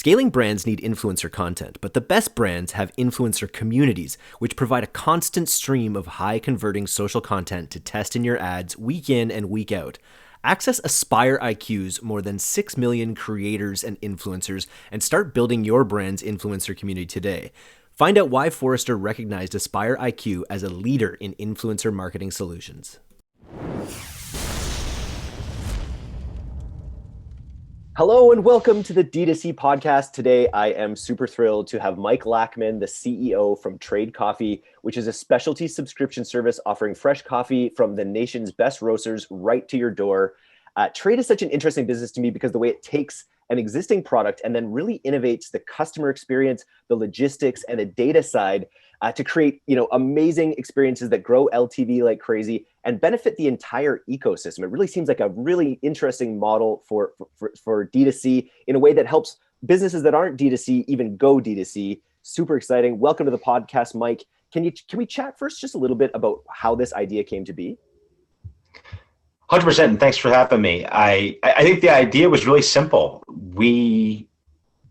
Scaling brands need influencer content, but the best brands have influencer communities, which provide a constant stream of high converting social content to test in your ads week in and week out. Access Aspire IQ's more than 6 million creators and influencers and start building your brand's influencer community today. Find out why Forrester recognized Aspire IQ as a leader in influencer marketing solutions. Hello and welcome to the D2C podcast. Today, I am super thrilled to have Mike Lackman, the CEO from Trade Coffee, which is a specialty subscription service offering fresh coffee from the nation's best roasters right to your door. Trade is such an interesting business to me because the way it takes an existing product and then really innovates the customer experience, the logistics, and the data side to create, amazing experiences that grow LTV like crazy and benefit the entire ecosystem. It really seems like a really interesting model for D2C in a way that helps businesses that aren't D2C even go D2C. Super exciting. Welcome to the podcast, Mike. Can we chat first just a little bit about how this idea came to be? 100%, and thanks for having me. I think the idea was really simple. We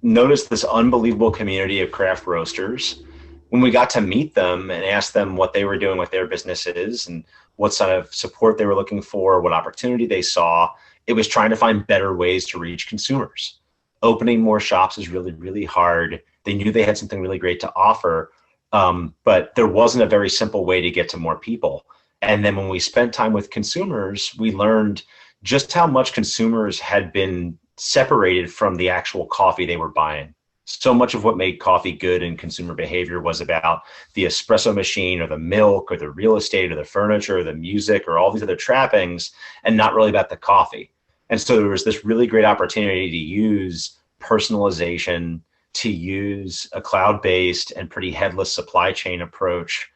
noticed this unbelievable community of craft roasters. When we got to meet them and ask them what they were doing with their businesses and what sort of support they were looking for, what opportunity they saw, it was trying to find better ways to reach consumers. Opening more shops is really, really hard. They knew they had something really great to offer, but there wasn't a very simple way to get to more people. And then when we spent time with consumers, we learned just how much consumers had been separated from the actual coffee they were buying. So much of what made coffee good in consumer behavior was about the espresso machine or the milk or the real estate or the furniture or the music or all these other trappings, and not really about the coffee. And so there was this really great opportunity to use personalization, to use a cloud-based and pretty headless supply chain approach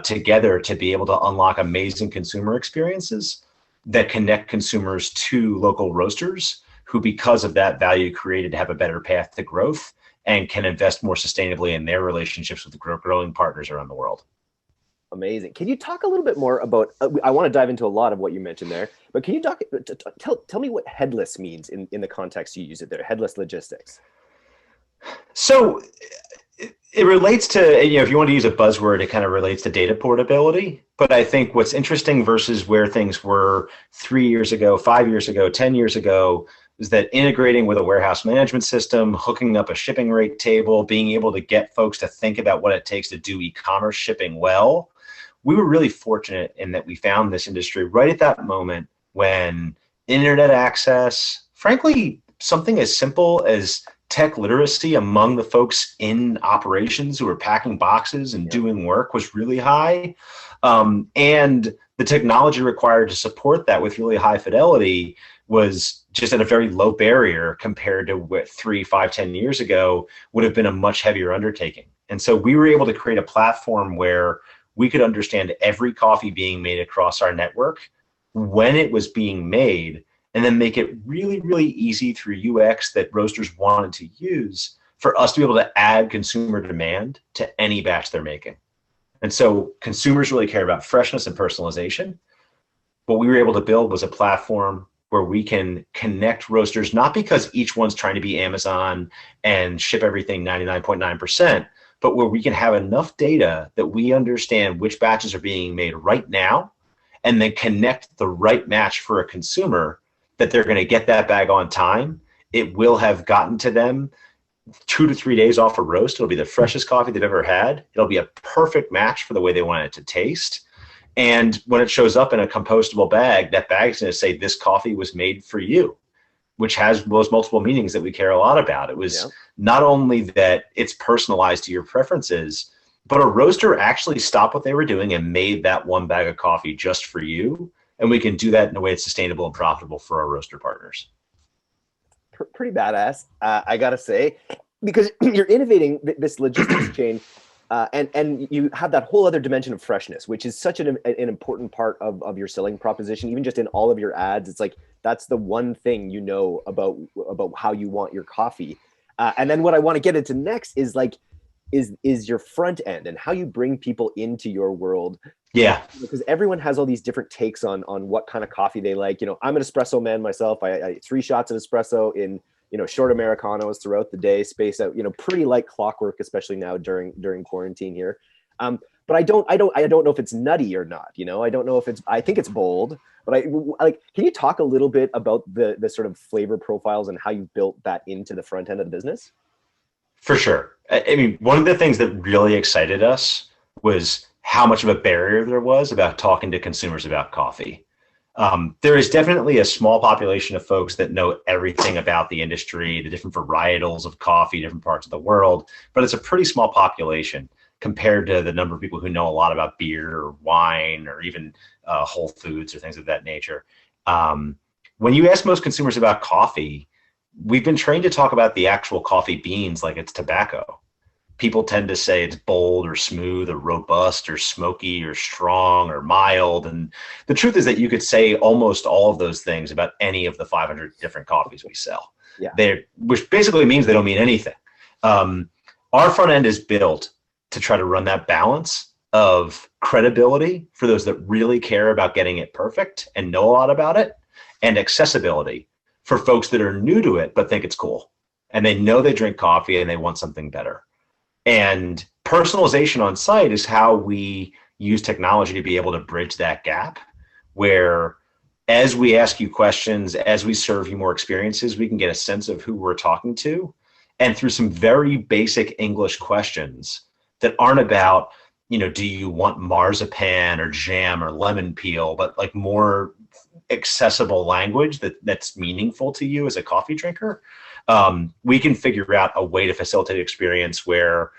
together to be able to unlock amazing consumer experiences that connect consumers to local roasters who, because of that value created, have a better path to growth and can invest more sustainably in their relationships with the growing partners around the world. Amazing. Can you talk a little bit more about, I want to dive into a lot of what you mentioned there, but can you tell me what headless means in the context you use it there, headless logistics? So it relates to, if you want to use a buzzword, it kind of relates to data portability. But I think what's interesting versus where things were 3 years ago, 5 years ago, 10 years ago, is that integrating with a warehouse management system, hooking up a shipping rate table, being able to get folks to think about what it takes to do e-commerce shipping well. We were really fortunate in that we found this industry right at that moment when internet access, frankly, something as simple as tech literacy among the folks in operations who were packing boxes and doing work was really high. And the technology required to support that with really high fidelity was just at a very low barrier compared to what 3, 5, 10 years ago would have been a much heavier undertaking. And so we were able to create a platform where we could understand every coffee being made across our network, when it was being made, and then make it really, really easy through UX that roasters wanted to use for us to be able to add consumer demand to any batch they're making. And so consumers really care about freshness and personalization. What we were able to build was a platform where we can connect roasters, not because each one's trying to be Amazon and ship everything 99.9%, but where we can have enough data that we understand which batches are being made right now, and then connect the right match for a consumer that they're going to get that bag on time. It will have gotten to them 2 to 3 days off a roast. It'll be the freshest coffee they've ever had. It'll be a perfect match for the way they want it to taste. And when it shows up in a compostable bag, that bag is going to say, this coffee was made for you, which has those multiple meanings that we care a lot about. It was not only that it's personalized to your preferences, but a roaster actually stopped what they were doing and made that one bag of coffee just for you. And we can do that in a way that's sustainable and profitable for our roaster partners. Pretty badass, I gotta say, because you're innovating this logistics chain, and you have that whole other dimension of freshness, which is such an important part of your selling proposition. Even just in all of your ads, it's like that's the one thing you know about how you want your coffee. And then what I want to get into next is like is your front end and how you bring people into your world. Yeah. Because everyone has all these different takes on what kind of coffee they like. You know, I'm an espresso man myself. I 3 shots of espresso in short Americanos throughout the day, spaced out, pretty like clockwork, especially now during quarantine here. But I don't know if it's nutty or not. I don't know if I think it's bold, but can you talk a little bit about the sort of flavor profiles and how you built that into the front end of the business? For sure. I mean, one of the things that really excited us was how much of a barrier there was about talking to consumers about coffee. There is definitely a small population of folks that know everything about the industry, the different varietals of coffee, different parts of the world, but it's a pretty small population compared to the number of people who know a lot about beer or wine or even Whole Foods or things of that nature. When you ask most consumers about coffee, we've been trained to talk about the actual coffee beans like it's tobacco. People tend to say it's bold or smooth or robust or smoky or strong or mild. And the truth is that you could say almost all of those things about any of the 500 different coffees we sell. Yeah. Which basically means they don't mean anything. Our front end is built to try to run that balance of credibility for those that really care about getting it perfect and know a lot about it, and accessibility for folks that are new to it but think it's cool and they know they drink coffee and they want something better. And personalization on site is how we use technology to be able to bridge that gap, where as we ask you questions, as we serve you more experiences, we can get a sense of who we're talking to. And through some very basic English questions that aren't about, do you want marzipan or jam or lemon peel, but like more accessible language that's meaningful to you as a coffee drinker, we can figure out a way to facilitate experience where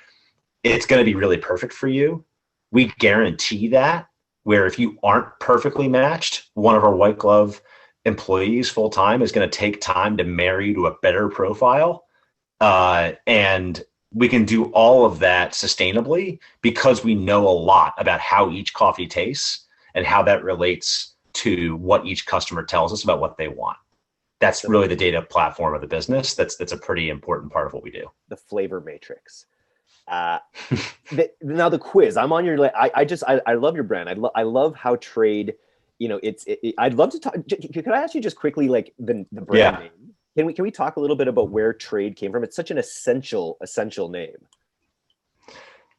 it's going to be really perfect for you. We guarantee that, where if you aren't perfectly matched, one of our white glove employees full time is going to take time to marry you to a better profile. And we can do all of that sustainably because we know a lot about how each coffee tastes and how that relates to what each customer tells us about what they want. That's really the data platform of the business. That's a pretty important part of what we do. The flavor matrix. Now the quiz. I'm on your list. I love your brand. I love how trade. I'd love to talk. Could I ask you just quickly, like the brand name? Can we talk a little bit about where trade came from? It's such an essential name.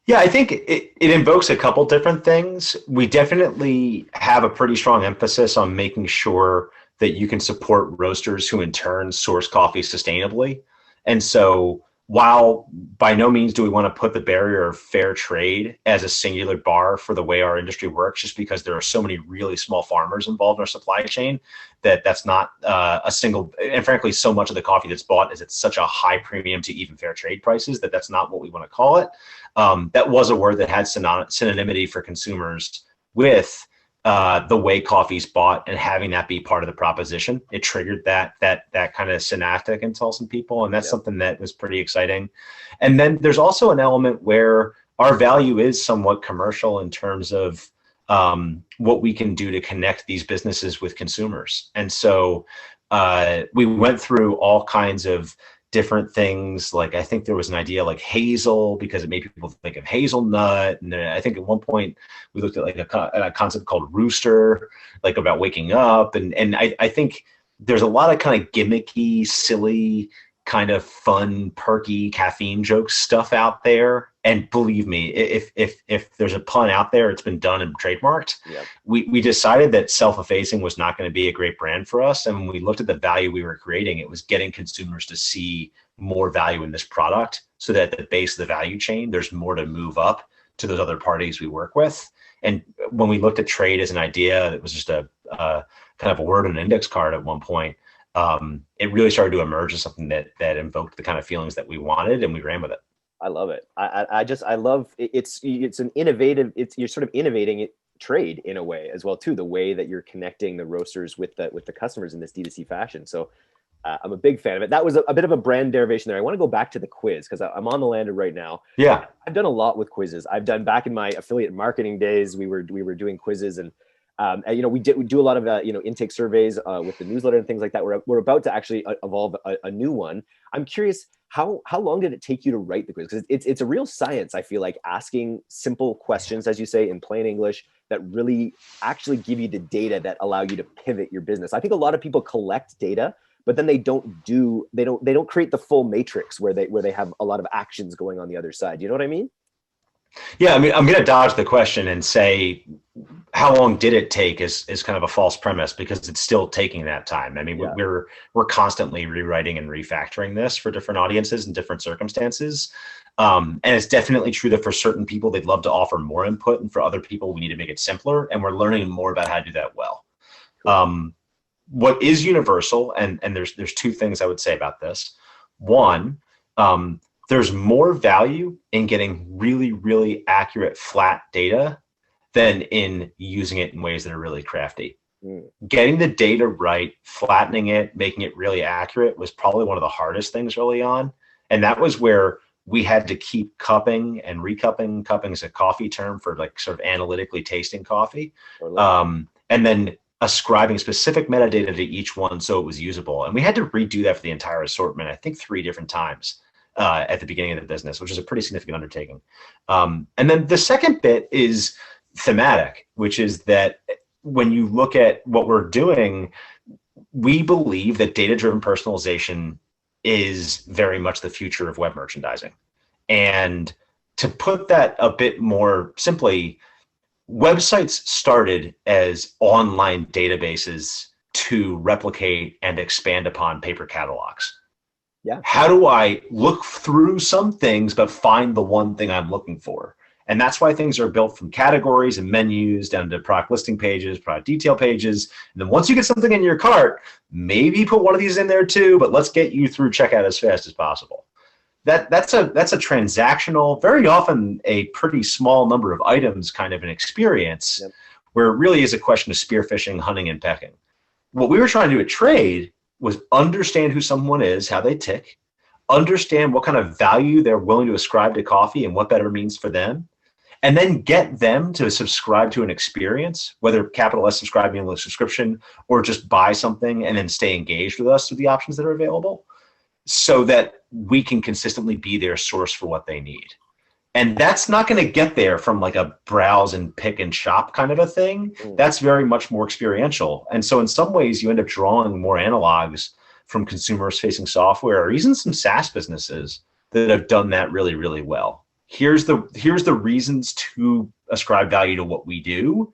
Yeah, I think it invokes a couple different things. We definitely have a pretty strong emphasis on making sure that you can support roasters who in turn source coffee sustainably. And so while by no means do we want to put the barrier of fair trade as a singular bar for the way our industry works, just because there are so many really small farmers involved in our supply chain, that's not a single, and frankly, so much of the coffee that's bought is at such a high premium to even fair trade prices that's not what we want to call it. That was a word that had synonymity for consumers with the way coffee's bought, and having that be part of the proposition. It triggered that kind of synaptic into some people, and that's something that was pretty exciting. And then there's also an element where our value is somewhat commercial in terms of what we can do to connect these businesses with consumers. And so we went through all kinds of different things. Like, I think there was an idea like hazel, because it made people think of hazelnut. And then I think at one point we looked at like a concept called rooster, like about waking up. And I think there's a lot of kind of gimmicky, silly, kind of fun, perky caffeine joke stuff out there. And believe me, if there's a pun out there, it's been done and trademarked. Yep. We decided that self-effacing was not going to be a great brand for us. And when we looked at the value we were creating, it was getting consumers to see more value in this product, so that at the base of the value chain, there's more to move up to those other parties we work with. And when we looked at trade as an idea, it was just a kind of a word on an index card at one point. It really started to emerge as something that invoked the kind of feelings that we wanted, and we ran with it. I love it. I love it. It's an innovative. You're sort of innovating it, trade in a way as well too. The way that you're connecting the roasters with the customers in this D2C fashion. So I'm a big fan of it. That was a bit of a brand derivation there. I want to go back to the quiz because I'm on the lander right now. Yeah, I've done a lot with quizzes. I've done back in my affiliate marketing days. We were doing quizzes, and we do a lot of intake surveys with the newsletter and things like that. We're about to actually evolve a new one. I'm curious, how long did it take you to write the quiz? Because it's a real science. I feel like asking simple questions, as you say, in plain English, that really actually give you the data that allow you to pivot your business. I think a lot of people collect data, but then they don't create the full matrix where they have a lot of actions going on the other side. You know what I mean? Yeah, I mean, I'm going to dodge the question and say, how long did it take is kind of a false premise, because it's still taking that time. I mean, Yeah. we're constantly rewriting and refactoring this for different audiences and different circumstances. And it's definitely true that for certain people, they'd love to offer more input, and for other people, we need to make it simpler. And we're learning more about how to do that well. Cool. What is universal, and there's two things I would say about this. One, there's more value in getting really, really accurate flat data than in using it in ways that are really crafty. Getting the data right, flattening it, making it really accurate was probably one of the hardest things early on. And that was where we had to keep cupping and recupping. Cupping is a coffee term for like sort of analytically tasting coffee. And then ascribing specific metadata to each one so it was usable. And we had to redo that for the entire assortment, I think 3 different times at the beginning of the business, which is a pretty significant undertaking. And then the second bit is thematic, which is that when you look at what we're doing, we believe that data-driven personalization is very much the future of web merchandising. And to put that a bit more simply, websites started as online databases to replicate and expand upon paper catalogs. Yeah. How do I look through some things but find the one thing I'm looking for? And that's why things are built from categories and menus down to product listing pages, product detail pages. And then once you get something in your cart, maybe put one of these in there too, but let's get you through checkout as fast as possible. That's a transactional, very often a pretty small number of items kind of an experience. Yep. Where it really is a question of spearfishing, hunting, and pecking. What we were trying to do at Trade was understand who someone is, how they tick, understand what kind of value they're willing to ascribe to coffee and what better means for them, and then get them to subscribe to an experience, whether capital S subscribing to a subscription or just buy something and then stay engaged with us through the options that are available, so that we can consistently be their source for what they need. And that's not going to get there from like a browse and pick and shop kind of a thing. That's very much more experiential. And so in some ways you end up drawing more analogs from consumers facing software or even some SaaS businesses that have done that really, really well. Here's the reasons to ascribe value to what we do.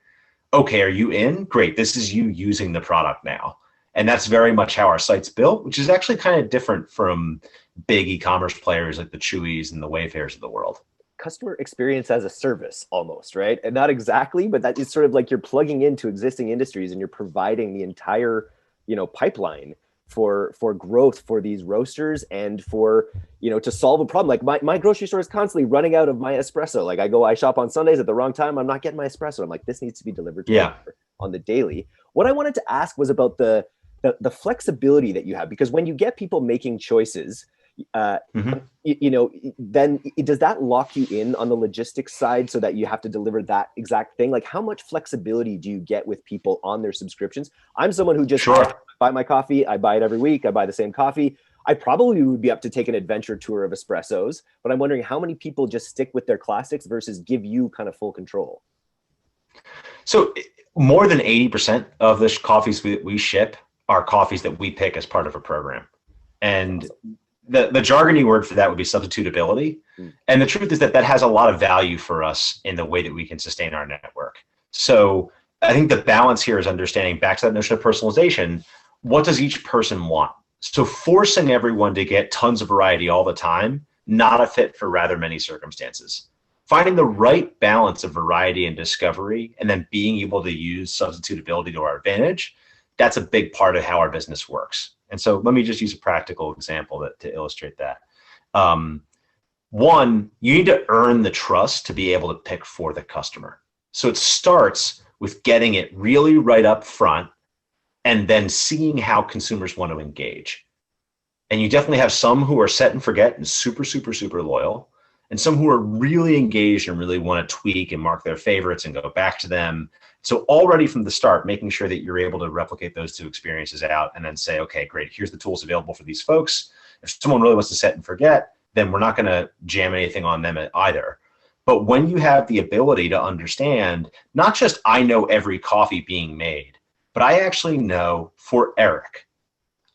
Okay, are you in? Great. This is you using the product now. And that's very much how our site's built, which is actually kind of different from big e-commerce players like the Chewies and the Wayfairs of the world. Customer experience as a service almost, right? And not exactly, but that is sort of like you're plugging into existing industries and you're providing the entire, pipeline for growth for these roasters and for, to solve a problem. Like my grocery store is constantly running out of my espresso. Like I shop on Sundays at the wrong time. I'm not getting my espresso. I'm like, this needs to be delivered to me on the daily. What I wanted to ask was about the flexibility that you have, because when you get people making choices, then does that lock you in on the logistics side so that you have to deliver that exact thing? Like how much flexibility do you get with people on their subscriptions? I'm someone who just buy my coffee. I buy it every week. I buy the same coffee. I probably would be up to take an adventure tour of espressos, but I'm wondering how many people just stick with their classics versus give you kind of full control. So more than 80% of the coffees we ship are coffees that we pick as part of a program. And awesome. The jargony word for that would be substitutability. And the truth is that has a lot of value for us in the way that we can sustain our network. So I think the balance here is understanding, back to that notion of personalization, what does each person want? So forcing everyone to get tons of variety all the time, not a fit for rather many circumstances. Finding the right balance of variety and discovery, and then being able to use substitutability to our advantage, that's a big part of how our business works. And so let me just use a practical example to illustrate that. One, you need to earn the trust to be able to pick for the customer. So it starts with getting it really right up front and then seeing how consumers want to engage. And you definitely have some who are set and forget and super, super, super loyal, and some who are really engaged and really want to tweak and mark their favorites and go back to them. So already from the start, making sure that you're able to replicate those two experiences out and then say, okay, great, here's the tools available for these folks. If someone really wants to set and forget, then we're not going to jam anything on them either. But when you have the ability to understand, not just I know every coffee being made, but I actually know for Eric,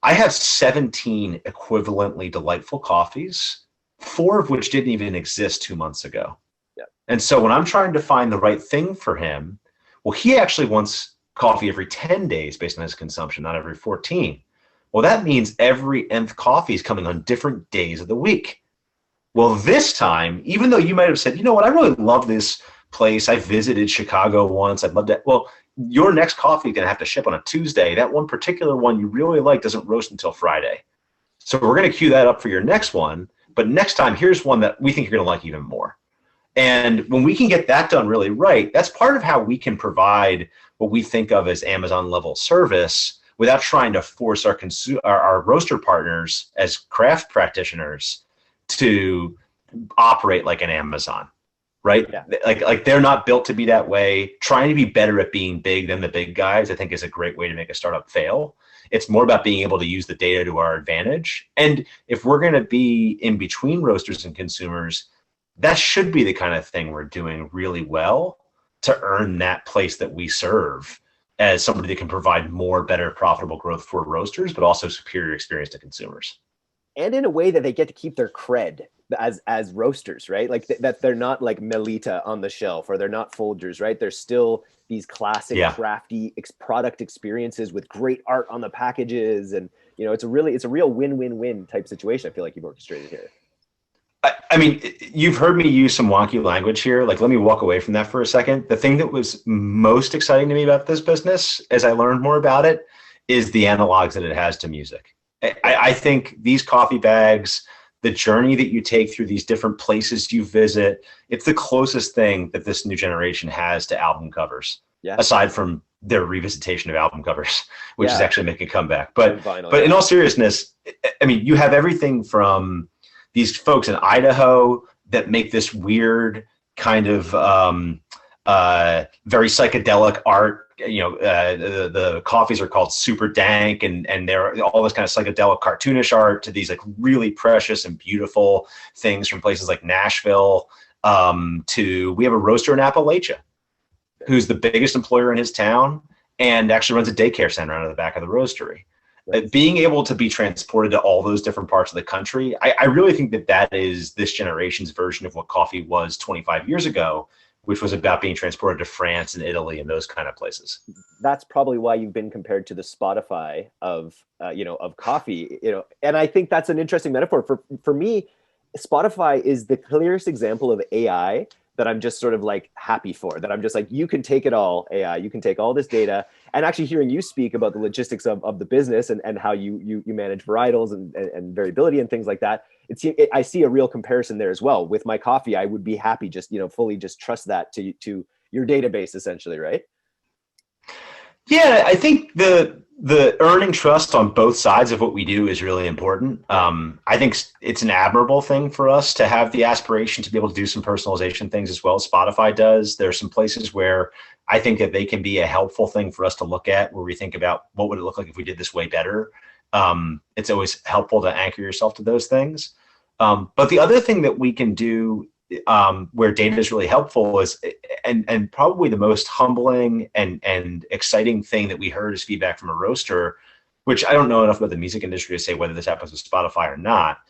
I have 17 equivalently delightful coffees, 4 of which didn't even exist 2 months ago. Yeah. And so when I'm trying to find the right thing for him, well, he actually wants coffee every 10 days based on his consumption, not every 14. Well, that means every nth coffee is coming on different days of the week. Well, this time, even though you might have said, you know what, I really love this place. I visited Chicago once. I'd love that. Well, your next coffee is going to have to ship on a Tuesday. That one particular one you really like doesn't roast until Friday. So we're going to queue that up for your next one. But next time, here's one that we think you're going to like even more. And when we can get that done really right, that's part of how we can provide what we think of as Amazon level service without trying to force our roaster partners as craft practitioners to operate like an Amazon, right? Yeah. Like they're not built to be that way. Trying to be better at being big than the big guys, I think, is a great way to make a startup fail. It's more about being able to use the data to our advantage. And if we're going to be in between roasters and consumers, that should be the kind of thing we're doing really well to earn that place that we serve as somebody that can provide more, better, profitable growth for roasters, but also superior experience to consumers. And in a way that they get to keep their cred as roasters, right? Like that they're not like Melita on the shelf, or they're not Folgers, right? They're still these classic crafty product experiences with great art on the packages. And, you know, it's a real win-win-win type situation. I feel like you've orchestrated here. I mean, you've heard me use some wonky language here. Like, let me walk away from that for a second. The thing that was most exciting to me about this business, as I learned more about it, is the analogs that it has to music. I think these coffee bags, the journey that you take through these different places you visit, it's the closest thing that this new generation has to album covers, aside from their revisitation of album covers, which is actually making a comeback. But in all seriousness, I mean, you have everything from these folks in Idaho that make this weird kind of very psychedelic art. You know, the coffees are called super dank, and they're all this kind of psychedelic cartoonish art, to these like really precious and beautiful things from places like Nashville. To we have a roaster in Appalachia who's the biggest employer in his town and actually runs a daycare center out of the back of the roastery. Being able to be transported to all those different parts of the country, I really think that is this generation's version of what coffee was 25 years ago, which was about being transported to France and Italy and those kind of places. That's probably why you've been compared to the Spotify of coffee, and I think that's an interesting metaphor. For me, Spotify is the clearest example of AI that I'm just sort of like happy for, that I'm just like, you can take it all, AI, you can take all this data. And actually hearing you speak about the logistics of the business and how you manage varietals and variability and things like that, I see a real comparison there as well. With my coffee, I would be happy just, fully just trust that to your database essentially, right? Yeah, I think the earning trust on both sides of what we do is really important. I think it's an admirable thing for us to have the aspiration to be able to do some personalization things as well as Spotify does. There are some places where I think that they can be a helpful thing for us to look at, where we think about what would it look like if we did this way better. It's always helpful to anchor yourself to those things. But the other thing that we can do where data is really helpful is, and probably the most humbling and exciting thing that we heard as feedback from a roaster, which I don't know enough about the music industry to say whether this happens with Spotify or not,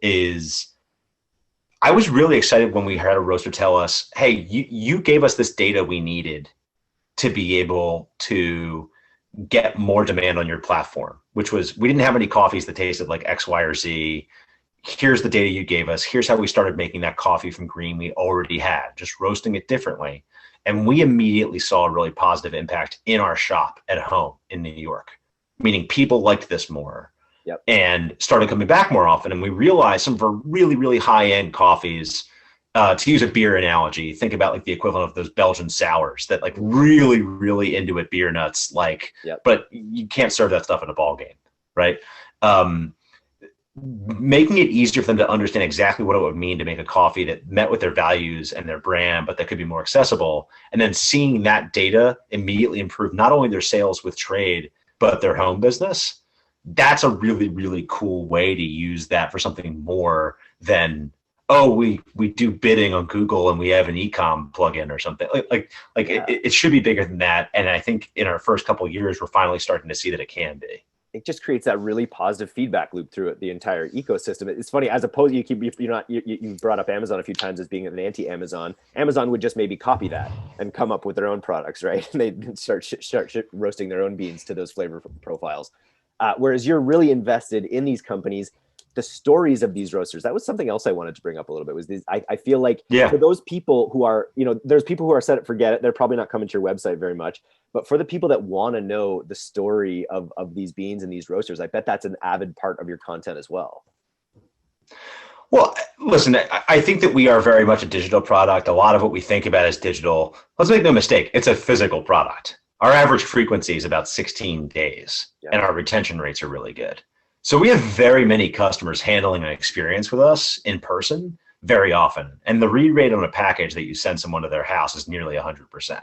is I was really excited when we had a roaster tell us, hey, you gave us this data we needed to be able to get more demand on your platform, which was, we didn't have any coffees that tasted like X, Y, or Z. Here's the data you gave us. Here's how we started making that coffee from green we already had, just roasting it differently. And we immediately saw a really positive impact in our shop at home in New York, meaning people liked this more and started coming back more often. And we realized some of our really, really high-end coffees, to use a beer analogy, think about like the equivalent of those Belgian sours that like really, really into it beer nuts, like, but you can't serve that stuff in a ball game, right? Making it easier for them to understand exactly what it would mean to make a coffee that met with their values and their brand, but that could be more accessible. And then seeing that data immediately improve not only their sales with trade, but their home business. That's a really, really cool way to use that for something more than, oh, we do bidding on Google and we have an e-com plugin or something. It should be bigger than that. And I think in our first couple of years, we're finally starting to see that it can be. it just creates that really positive feedback loop through the entire ecosystem. It's funny, as opposed you brought up Amazon a few times as being an anti-Amazon. Amazon would just maybe copy that and come up with their own products, right? And they'd start roasting their own beans to those flavor profiles. Whereas you're really invested in these companies, the stories of these roasters. That was something else I wanted to bring up a little bit. Was these? I feel like for those people who are, there's people who are set it, forget it. They're probably not coming to your website very much. But for the people that want to know the story of these beans and these roasters, I bet that's an avid part of your content as well. Well, listen, I think that we are very much a digital product. A lot of what we think about is digital. Let's make no mistake, it's a physical product. Our average frequency is about 16 days, and our retention rates are really good. So we have very many customers handling an experience with us in person very often. And the read rate on a package that you send someone to their house is nearly 100%.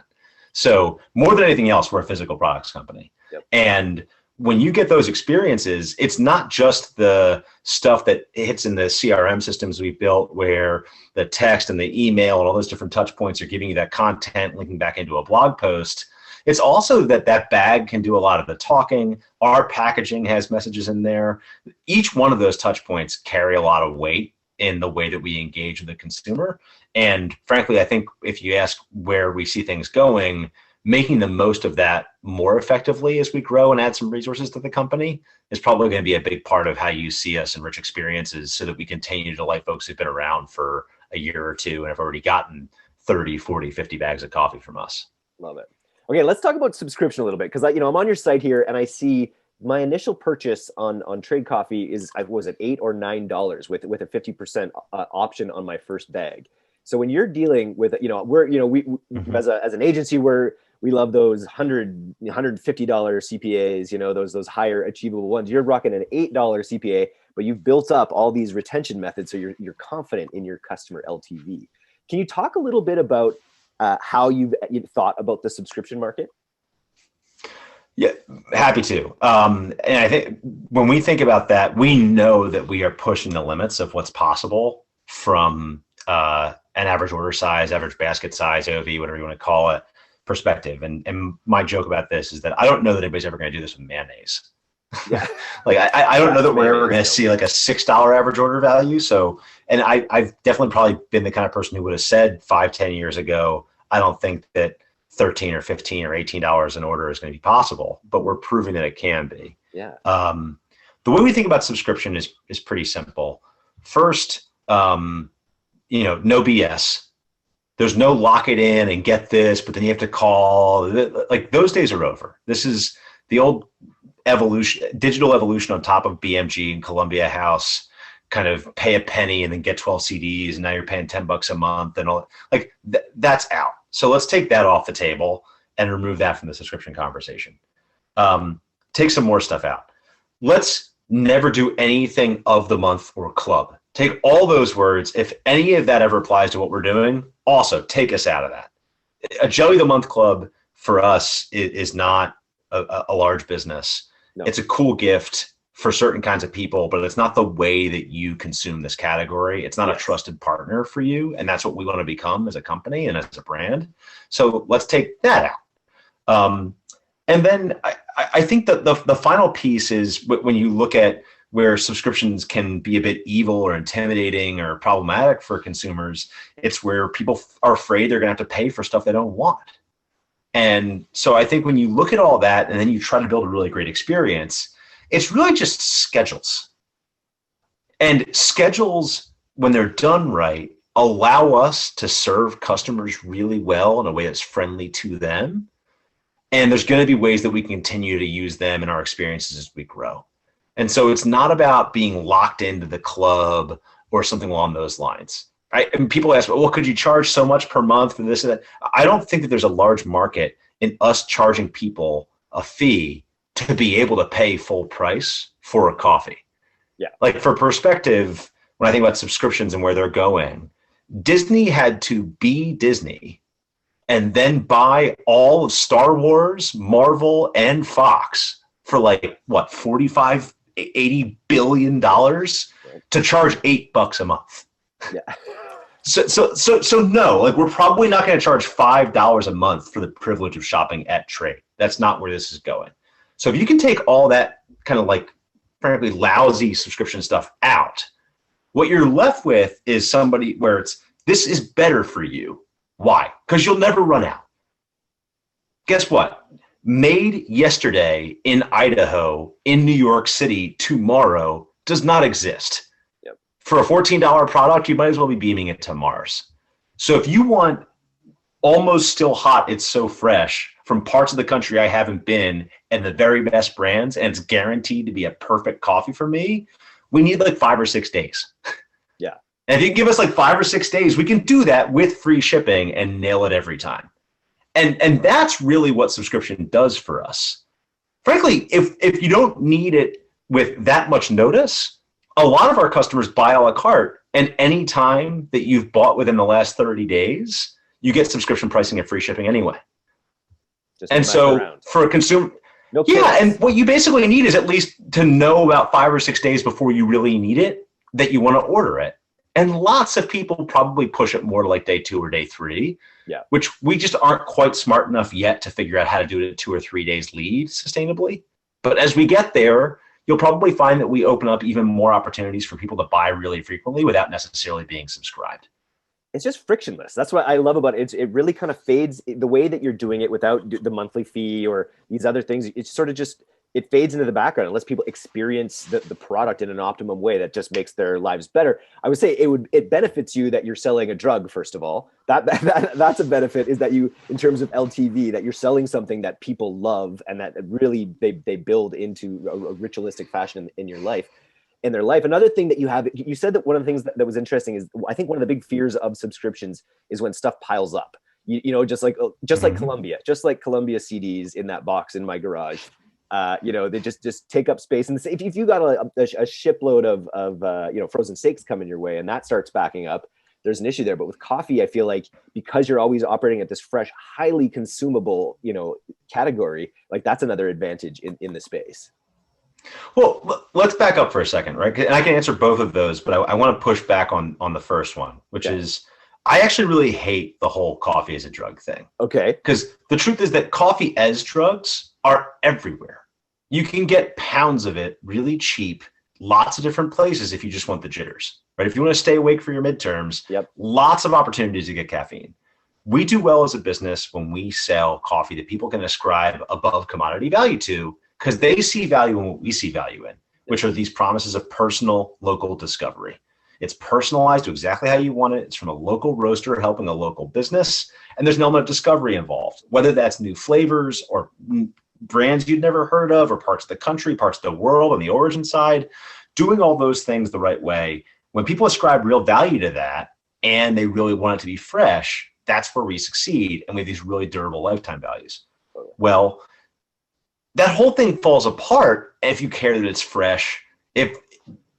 So more than anything else, we're a physical products company. And when you get those experiences, it's not just the stuff that hits in the CRM systems we've built where the text and the email and all those different touch points are giving you that content linking back into a blog post. It's also that bag can do a lot of the talking. Our packaging has messages in there. Each one of those touch points carry a lot of weight in the way that we engage with the consumer. And frankly, I think if you ask where we see things going, making the most of that more effectively as we grow and add some resources to the company is probably going to be a big part of how you see us in Rich Experiences, so that we continue to delight folks who've been around for a year or two and have already gotten 30, 40, 50 bags of coffee from us. Love it. Okay, let's talk about subscription a little bit, because I'm on your site here and I see my initial purchase on Trade Coffee is, was it $8 or $9 with a 50% option on my first bag. So when you're dealing with, we as an agency, we love those $150 CPAs, those higher achievable ones. You're rocking an $8 CPA, but you've built up all these retention methods, so you're confident in your customer LTV. Can you talk a little bit about how you've thought about the subscription market? Yeah, happy to. And I think when we think about that, we know that we are pushing the limits of what's possible from an average order size, average basket size, AOV, whatever you want to call it, perspective. And my joke about this is that I don't know that anybody's ever going to do this with mayonnaise. Yeah. Like I don't know that we're ever going to see like a $6 average order value. So, and I've definitely probably been the kind of person who would have said 5-10 years ago, I don't think that $13 or $15 or $18 an order is going to be possible, but we're proving that it can be. Yeah. The way we think about subscription is pretty simple. First, no BS. There's no lock it in and get this, but then you have to call. Like those days are over. This is the old digital evolution on top of BMG and Columbia House, kind of pay a penny and then get 12 CDs, and now you're paying $10 a month and all. Like that's out. So let's take that off the table and remove that from the subscription conversation. Take some more stuff out. Let's never do anything of the month or club. Take all those words. If any of that ever applies to what we're doing, also take us out of that. A Jelly of the Month club for us is not a large business. No. It's a cool gift for certain kinds of people, but it's not the way that you consume this category. It's not a trusted partner for you. And that's what we want to become as a company and as a brand. So let's take that out. And then I think that the final piece is when you look at where subscriptions can be a bit evil or intimidating or problematic for consumers, it's where people are afraid they're going to have to pay for stuff they don't want. And so I think when you look at all that and then you try to build a really great experience, it's really just schedules. And schedules, when they're done right, allow us to serve customers really well in a way that's friendly to them. And there's going to be ways that we can continue to use them in our experiences as we grow. And so it's not about being locked into the club or something along those lines. Right? And people ask, well, could you charge so much per month for this and that? I don't think that there's a large market in us charging people a fee to be able to pay full price for a coffee. Yeah. Like for perspective, when I think about subscriptions and where they're going, Disney had to be Disney and then buy all of Star Wars, Marvel, and Fox for like, what, $45, $80 billion to charge $8 a month. Yeah. So no, like we're probably not going to charge $5 a month for the privilege of shopping at Trade. That's not where this is going. So if you can take all that kind of like frankly lousy subscription stuff out, what you're left with is somebody where this is better for you. Why? Because you'll never run out. Guess what? Made yesterday in Idaho, in New York City, tomorrow does not exist. Yep. For a $14 product, you might as well be beaming it to Mars. So if you want almost still hot, it's so fresh from parts of the country I haven't been and the very best brands, and it's guaranteed to be a perfect coffee for me, we need like 5 or 6 days. Yeah. And if you give us like 5 or 6 days, we can do that with free shipping and nail it every time. And that's really what subscription does for us. Frankly, if you don't need it with that much notice, a lot of our customers buy a la carte, and any time that you've bought within the last 30 days, you get subscription pricing and free shipping anyway. And so for a consumer, yeah, and what you basically need is at least to know about 5 or 6 days before you really need it that you want to order it. And lots of people probably push it more to like day 2 or day 3, which we just aren't quite smart enough yet to figure out how to do it at 2 or 3 days lead sustainably. But as we get there, you'll probably find that we open up even more opportunities for people to buy really frequently without necessarily being subscribed. It's just frictionless. That's what I love about it. It really kind of fades the way that you're doing it without the monthly fee or these other things. It's sort of just, it fades into the background and lets people experience the product in an optimum way that just makes their lives better. I would say it benefits you that you're selling a drug, first of all. That's a benefit, is that you, in terms of LTV, that you're selling something that people love and that really they build into a ritualistic fashion in your life. In their life. Another thing that you said that one of the things that was interesting is, I think one of the big fears of subscriptions is when stuff piles up. You know, just like Columbia CDs in that box in my garage. You know, they just take up space. And if you got a shipload of you know, frozen steaks coming your way and that starts backing up, there's an issue there. But with coffee, I feel like because you're always operating at this fresh, highly consumable, you know, category, like that's another advantage in the space. Well, let's back up for a second, right? And I can answer both of those, but I want to push back on the first one, which is I actually really hate the whole coffee as a drug thing. Okay. Because the truth is that coffee as drugs are everywhere. You can get pounds of it really cheap, lots of different places if you just want the jitters, right? If you want to stay awake for your midterms, lots of opportunities to get caffeine. We do well as a business when we sell coffee that people can ascribe above commodity value to, because they see value in what we see value in, which are these promises of personal local discovery. It's personalized to exactly how you want it. It's from a local roaster helping a local business. And there's an element of discovery involved, whether that's new flavors or brands you'd never heard of, or parts of the country, parts of the world on the origin side. Doing all those things the right way, when people ascribe real value to that and they really want it to be fresh, that's where we succeed. And we have these really durable lifetime values. Well, that whole thing falls apart if you care that it's fresh. If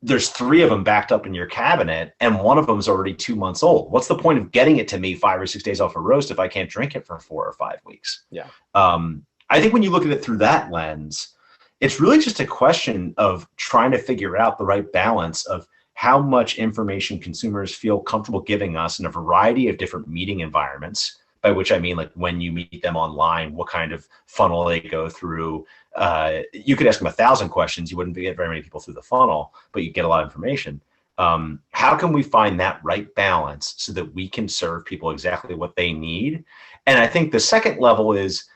there's 3 of them backed up in your cabinet and one of them is already 2 months old, what's the point of getting it to me 5 or 6 days off a roast if I can't drink it for 4 or 5 weeks? Yeah. I think when you look at it through that lens, it's really just a question of trying to figure out the right balance of how much information consumers feel comfortable giving us in a variety of different meeting environments. By which I mean, like, when you meet them online, what kind of funnel they go through. You could ask them 1,000 questions. You wouldn't get very many people through the funnel, but you get a lot of information. How can we find that right balance so that we can serve people exactly what they need? And I think the second level is,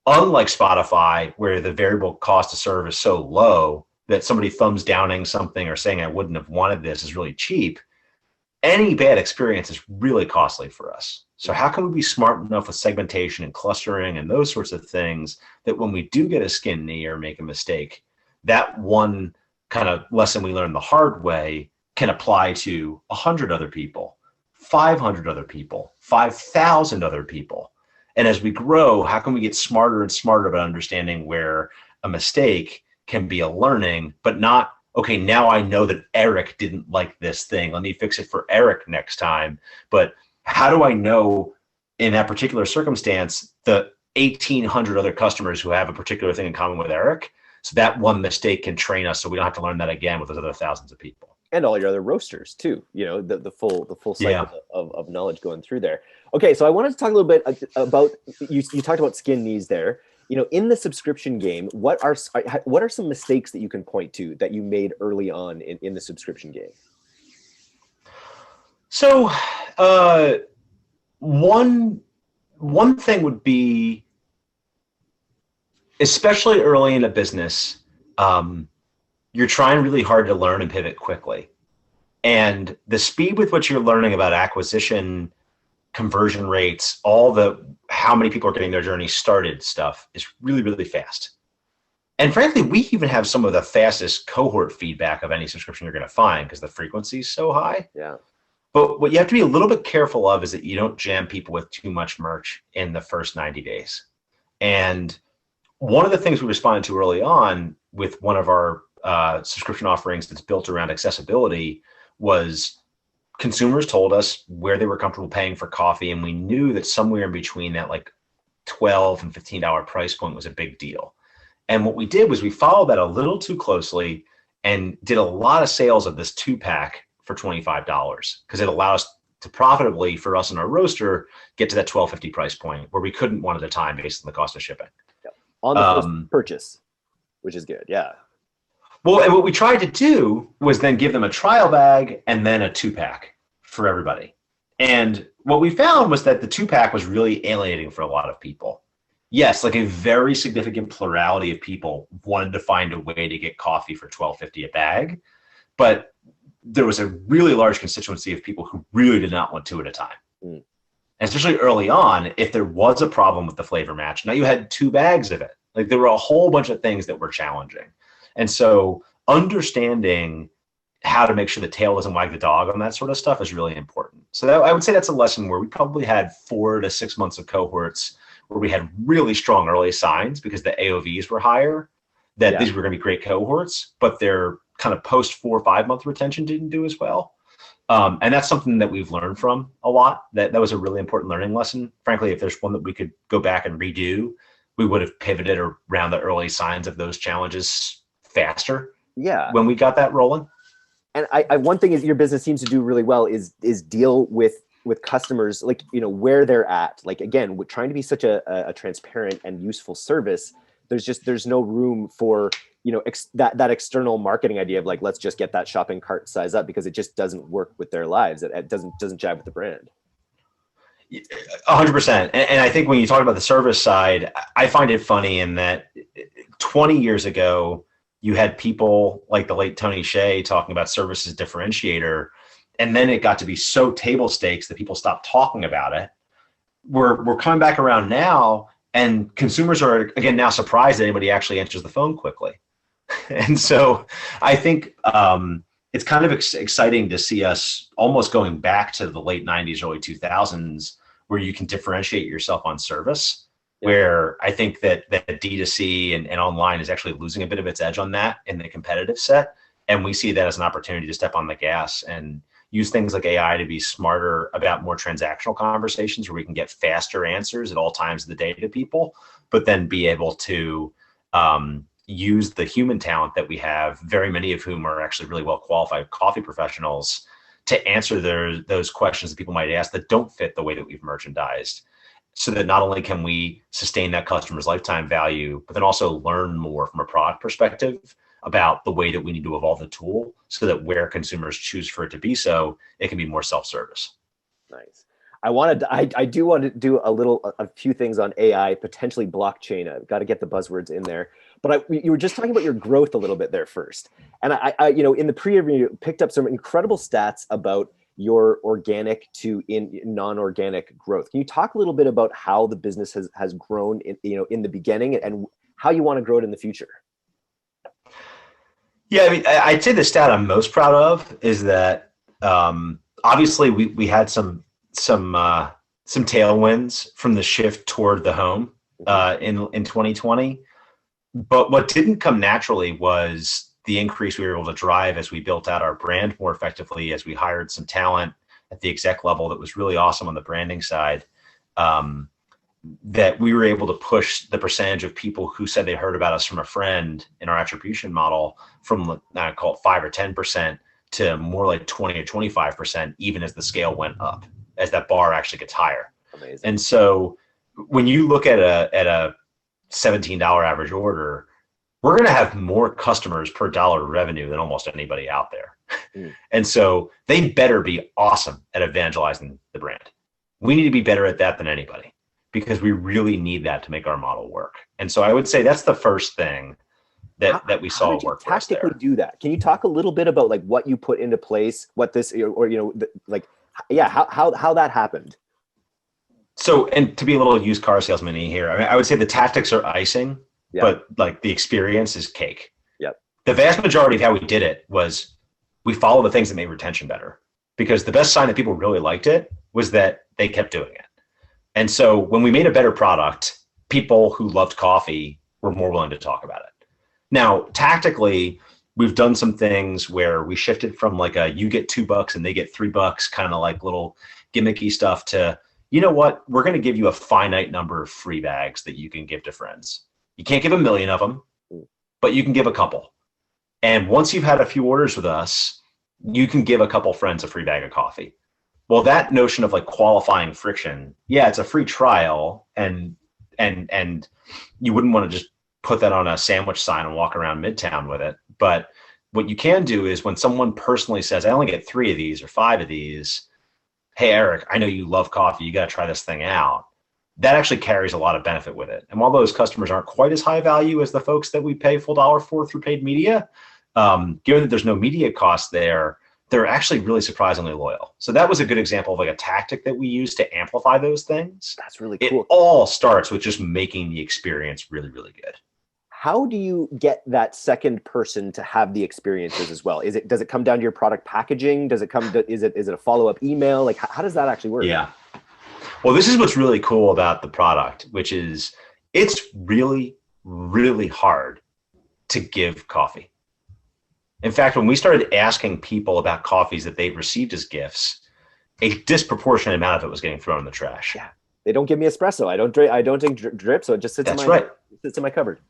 unlike Spotify, where the variable cost to serve is so low that somebody thumbs downing something or saying I wouldn't have wanted this is really cheap, any bad experience is really costly for us. So how can we be smart enough with segmentation and clustering and those sorts of things that when we do get a skin knee or make a mistake, that one kind of lesson we learned the hard way can apply to 100 other people, 500 other people, 5,000 other people. And as we grow, how can we get smarter and smarter about understanding where a mistake can be a learning, but not, okay, now I know that Eric didn't like this thing, let me fix it for Eric next time. But how do I know in that particular circumstance the 1,800 other customers who have a particular thing in common with Eric? So that one mistake can train us so we don't have to learn that again with those other thousands of people. And all your other roasters too, you know, the full cycle of knowledge going through there. Okay, so I wanted to talk a little bit about, you talked about skin knees there. In the subscription game, what are some mistakes that you can point to that you made early on in the subscription game? So, one one thing would be, especially early in a business, um, you're trying really hard to learn and pivot quickly. And the speed with which you're learning about acquisition, conversion rates, all the how many people are getting their journey started stuff is really, really fast. And frankly, we even have some of the fastest cohort feedback of any subscription you're going to find because the frequency is so high. Yeah. But what you have to be a little bit careful of is that you don't jam people with too much merch in the first 90 days. And one of the things we responded to early on with one of our subscription offerings that's built around accessibility was consumers told us where they were comfortable paying for coffee, and we knew that somewhere in between that like $12 and $15 price point was a big deal. And what we did was we followed that a little too closely and did a lot of sales of this 2-pack for $25 because it allowed us to profitably, for us and our roaster, get to that $12.50 price point where we couldn't one at a time based on the cost of shipping. Yep. On the first purchase, which is good. Yeah. Well, and what we tried to do was then give them a trial bag and then a 2-pack for everybody. And what we found was that the 2-pack was really alienating for a lot of people. Yes, like a very significant plurality of people wanted to find a way to get coffee for $12.50 a bag, but there was a really large constituency of people who really did not want 2 at a time. And especially early on, if there was a problem with the flavor match, now you had 2 bags of it. Like there were a whole bunch of things that were challenging. And so understanding how to make sure the tail doesn't wag the dog on that sort of stuff is really important. So I would say that's a lesson where we probably had 4 to 6 months of cohorts where we had really strong early signs because the AOVs were higher, that these were going to be great cohorts, but their kind of post 4 or 5 month retention didn't do as well. And that's something that we've learned from a lot. That was a really important learning lesson. Frankly, if there's one that we could go back and redo, we would have pivoted around the early signs of those challenges faster. Yeah. When we got that rolling. And I one thing is your business seems to do really well is deal with customers, like, where they're at. Like, again, with trying to be such a transparent and useful service, there's no room for, that external marketing idea of like, let's just get that shopping cart size up, because it just doesn't work with their lives. It doesn't jive with the brand. 100%. And I think when you talk about the service side, I find it funny in that 20 years ago, you had people like the late Tony Hsieh talking about service as differentiator. And then it got to be so table stakes that people stopped talking about it. We're coming back around now, and consumers are, again, now surprised that anybody actually answers the phone quickly. And so I think it's kind of exciting to see us almost going back to the late 90s, early 2000s, where you can differentiate yourself on service. Where I think that D2C and online is actually losing a bit of its edge on that in the competitive set. And we see that as an opportunity to step on the gas and use things like AI to be smarter about more transactional conversations where we can get faster answers at all times of the day to people, but then be able to use the human talent that we have, very many of whom are actually really well qualified coffee professionals, to answer those questions that people might ask that don't fit the way that we've merchandised. So that not only can we sustain that customer's lifetime value, but then also learn more from a product perspective about the way that we need to evolve the tool so that where consumers choose for it to be so, it can be more self-service. Nice. I do want to do a few things on AI, potentially blockchain. I've got to get the buzzwords in there. But you were just talking about your growth a little bit there first. And I in the pre-review, picked up some incredible stats about your organic to non-organic growth. Can you talk a little bit about how the business has grown in the beginning and how you want to grow it in the future? Yeah, I mean, I'd say the stat I'm most proud of is that obviously we had some tailwinds from the shift toward the home in 2020, but what didn't come naturally was the increase we were able to drive as we built out our brand more effectively, as we hired some talent at the exec level that was really awesome on the branding side, that we were able to push the percentage of people who said they heard about us from a friend in our attribution model from, I call it 5 or 10% to more like 20 or 25%, even as the scale went up, as that bar actually gets higher. Amazing. And so when you look at a $17 average order, we're going to have more customers per dollar revenue than almost anybody out there. And so they better be awesome at evangelizing the brand. We need to be better at that than anybody because we really need that to make our model work. And so I would say that's the first thing that we saw work for us there. How did you tactically do that? Can you talk a little bit about like what you put into place, what this, or how that happened? So, and to be a little used car salesman here, I mean, I would say the tactics are icing, but like the experience is cake. Yep. The vast majority of how we did it was we followed the things that made retention better, because the best sign that people really liked it was that they kept doing it. And so when we made a better product, people who loved coffee were more willing to talk about it. Now, tactically, we've done some things where we shifted from like a you get $2 and they get $3 kind of like little gimmicky stuff to, you know what, we're going to give you a finite number of free bags that you can give to friends. You can't give a million of them, but you can give a couple. And once you've had a few orders with us, you can give a couple friends a free bag of coffee. Well, that notion of like qualifying friction, yeah, it's a free trial, and you wouldn't want to just put that on a sandwich sign and walk around Midtown with it. But what you can do is when someone personally says, I only get 3 of these or 5 of these, hey, Eric, I know you love coffee. You got to try this thing out. That actually carries a lot of benefit with it. And while those customers aren't quite as high value as the folks that we pay full dollar for through paid media, given that there's no media cost there, they're actually really surprisingly loyal. So that was a good example of like a tactic that we use to amplify those things. That's really cool. It all starts with just making the experience really, really good. How do you get that second person to have the experiences as well? Does it come down to your product packaging? Is it a follow-up email? Like how does that actually work? Yeah. Well, this is what's really cool about the product, which is it's really, really hard to give coffee. In fact, when we started asking people about coffees that they've received as gifts, a disproportionate amount of it was getting thrown in the trash. Yeah. They don't give me espresso. I don't drink drip, so it just sits in my cupboard.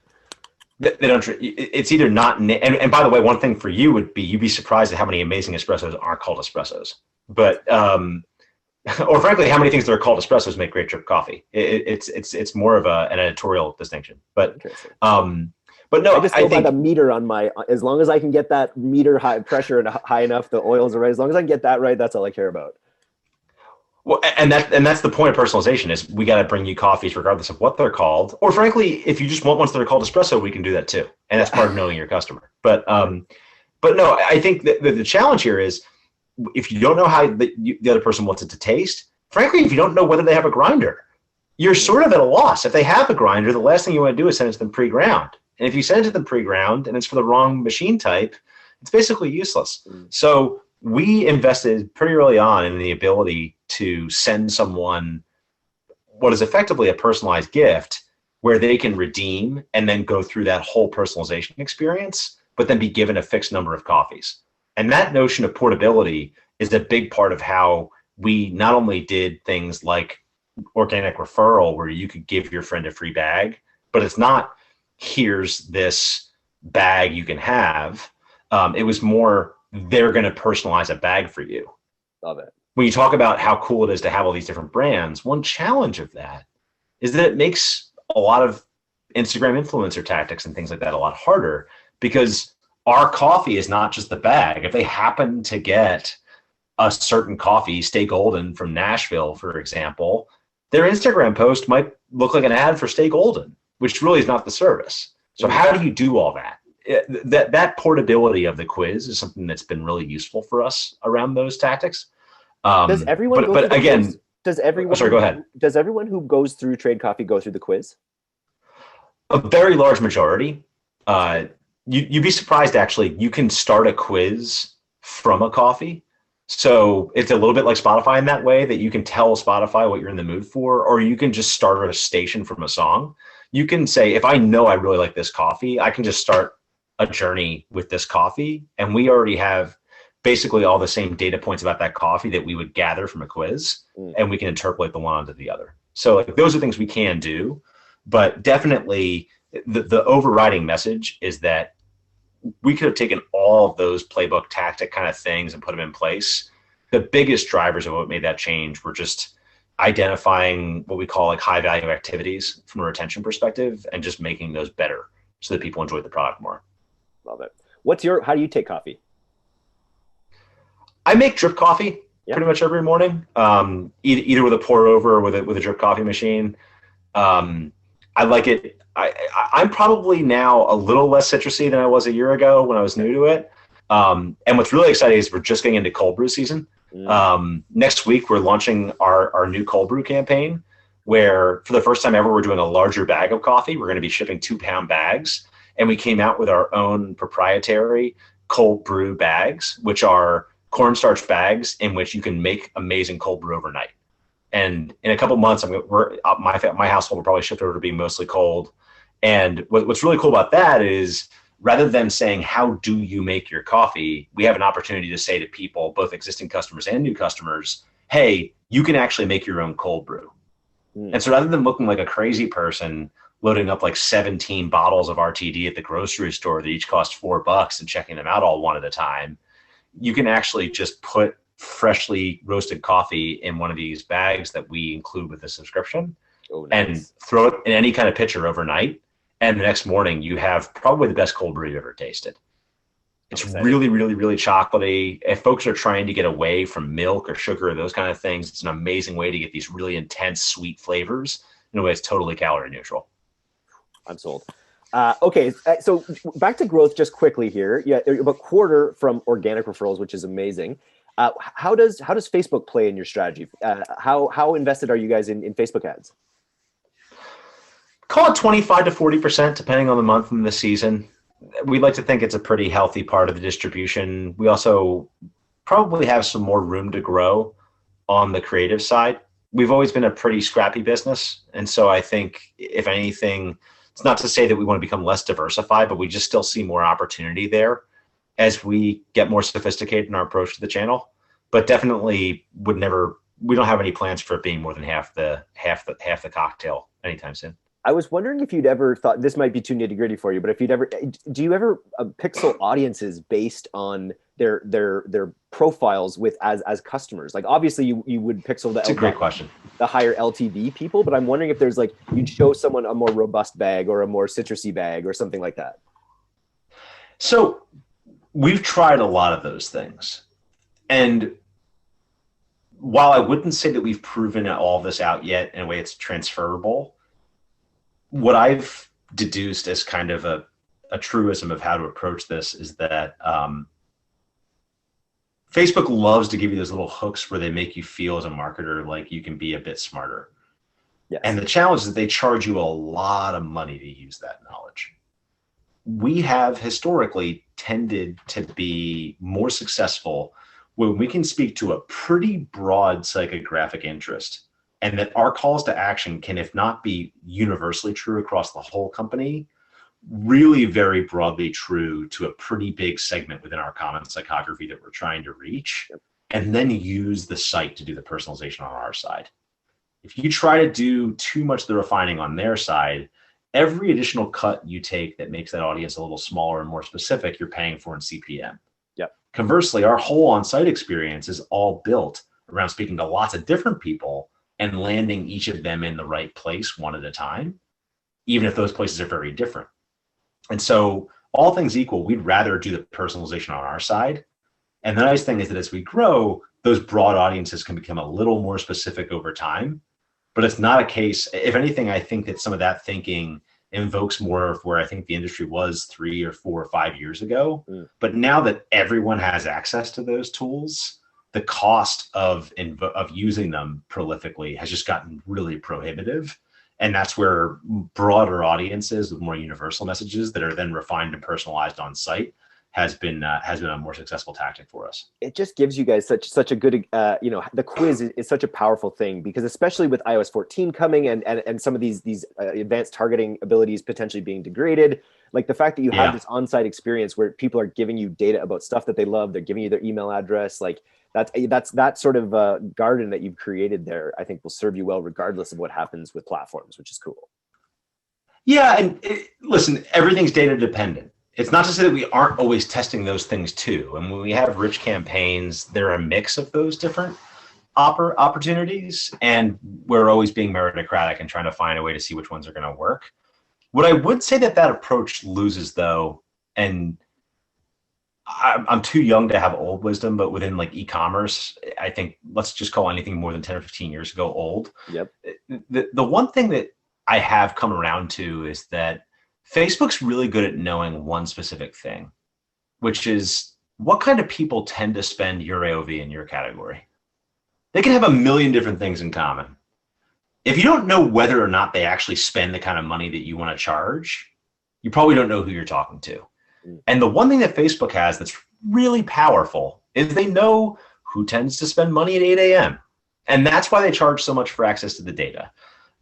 They don't. It's either not. And by the way, one thing for you would be you'd be surprised at how many amazing espressos aren't called espressos. But or frankly, how many things that are called espressos make great drip coffee. It's more of an editorial distinction. But no, I just go by the meter on my. As long as I can get that meter high pressure and high enough, the oils are right. As long as I can get that right, that's all I care about. Well, and that's the point of personalization is we got to bring you coffees regardless of what they're called. Or frankly, if you just want ones that are called espresso, we can do that too. And that's part of knowing your customer. But no, I think that the challenge here is if you don't know how the other person wants it to taste, frankly, if you don't know whether they have a grinder, you're sort of at a loss. If they have a grinder, the last thing you want to do is send it to them pre-ground. And if you send it to them pre-ground and it's for the wrong machine type, it's basically useless. So we invested pretty early on in the ability to send someone what is effectively a personalized gift where they can redeem and then go through that whole personalization experience, but then be given a fixed number of coffees. And that notion of portability is a big part of how we not only did things like organic referral, where you could give your friend a free bag, but it's not, here's this bag you can have. It was more, they're going to personalize a bag for you. Love it. When you talk about how cool it is to have all these different brands, one challenge of that is that it makes a lot of Instagram influencer tactics and things like that a lot harder, because our coffee is not just the bag. If they happen to get a certain coffee, Stay Golden from Nashville, for example, their Instagram post might look like an ad for Stay Golden, which really is not the service. So how do you do all that? That portability of the quiz is something that's been really useful for us around those tactics. Does everyone go through the quiz? Sorry, go ahead. Does everyone who goes through Trade Coffee go through the quiz? A very large majority. You'd be surprised, actually. You can start a quiz from a coffee. So it's a little bit like Spotify in that way, that you can tell Spotify what you're in the mood for, or you can just start a station from a song. You can say, if I know I really like this coffee, I can just start a journey with this coffee. And we already have basically all the same data points about that coffee that we would gather from a quiz, and we can interpolate the one onto the other. So like, those are things we can do, but definitely the overriding message is that we could have taken all of those playbook tactic kind of things and put them in place. The biggest drivers of what made that change were just identifying what we call like high value activities from a retention perspective and just making those better so that people enjoy the product more. Love it. How do you take coffee? I make drip coffee pretty much every morning, either with a pour over or with a drip coffee machine. I like it. I'm probably now a little less citrusy than I was a year ago when I was new to it. And what's really exciting is we're just getting into cold brew season. Next week, we're launching our new cold brew campaign, where for the first time ever, we're doing a larger bag of coffee. We're going to be shipping 2-pound bags. And we came out with our own proprietary cold brew bags, which are cornstarch bags in which you can make amazing cold brew overnight. And in a couple months, my household will probably shift over to being mostly cold. And what's really cool about that is rather than saying, how do you make your coffee? We have an opportunity to say to people, both existing customers and new customers, hey, you can actually make your own cold brew. And so rather than looking like a crazy person loading up like 17 bottles of RTD at the grocery store that each cost $4 and checking them out all one at a time, you can actually just put freshly roasted coffee in one of these bags that we include with the subscription and throw it in any kind of pitcher overnight. And the next morning you have probably the best cold brew you've ever tasted. It's really, really, really chocolatey. If folks are trying to get away from milk or sugar or those kind of things, it's an amazing way to get these really intense sweet flavors in a way that's totally calorie neutral. I'm sold. Okay, so back to growth just quickly here. Yeah, about quarter from organic referrals, which is amazing. How does Facebook play in your strategy? How invested are you guys in Facebook ads? Call it 25 to 40%, depending on the month and the season. We'd like to think it's a pretty healthy part of the distribution. We also probably have some more room to grow on the creative side. We've always been a pretty scrappy business. And so I think, if anything, it's not to say that we want to become less diversified, but we just still see more opportunity there as we get more sophisticated in our approach to the channel. But definitely we don't have any plans for it being more than half the cocktail anytime soon. I was wondering if you'd ever thought, this might be too nitty gritty for you, but do you ever pixel audiences based on their profiles as customers? Like obviously you would pixel That's a great question. The higher LTV people, but I'm wondering if there's like, you'd show someone a more robust bag or a more citrusy bag or something like that. So we've tried a lot of those things. And while I wouldn't say that we've proven all of this out yet in a way it's transferable, what I've deduced as kind of a truism of how to approach this is that Facebook loves to give you those little hooks where they make you feel as a marketer like you can be a bit smarter. Yes. And the challenge is that they charge you a lot of money to use that knowledge. We have historically tended to be more successful when we can speak to a pretty broad psychographic interest, and that our calls to action can, if not be universally true across the whole company, really very broadly true to a pretty big segment within our common psychography that we're trying to reach, and then use the site to do the personalization on our side. If you try to do too much of the refining on their side, every additional cut you take that makes that audience a little smaller and more specific, you're paying for in CPM. Yep. Conversely, our whole on-site experience is all built around speaking to lots of different people and landing each of them in the right place one at a time, even if those places are very different. And so all things equal, we'd rather do the personalization on our side. And the nice thing is that as we grow, those broad audiences can become a little more specific over time. But it's not a case, if anything, I think that some of that thinking invokes more of where I think the industry was 3 or 4 or 5 years ago. But now that everyone has access to those tools, the cost of using them prolifically has just gotten really prohibitive. And that's where broader audiences with more universal messages that are then refined and personalized on site has been a more successful tactic for us. It just gives you guys such a good, the quiz is such a powerful thing, because especially with iOS 14 coming and some of these advanced targeting abilities potentially being degraded, like the fact that you have this on-site experience where people are giving you data about stuff that they love, they're giving you their email address, like that's that sort of garden that you've created there, I think will serve you well regardless of what happens with platforms, which is cool. Yeah, and listen, everything's data dependent. It's not to say that we aren't always testing those things too. And when we have rich campaigns, they're a mix of those different opportunities, and we're always being meritocratic and trying to find a way to see which ones are going to work. What I would say that approach loses, though, and I'm too young to have old wisdom, but within like e-commerce, I think let's just call anything more than 10 or 15 years ago old. Yep. The one thing that I have come around to is that Facebook's really good at knowing one specific thing, which is what kind of people tend to spend your AOV in your category. They can have a million different things in common. If you don't know whether or not they actually spend the kind of money that you want to charge, you probably don't know who you're talking to. And the one thing that Facebook has that's really powerful is they know who tends to spend money at 8 a.m. And that's why they charge so much for access to the data.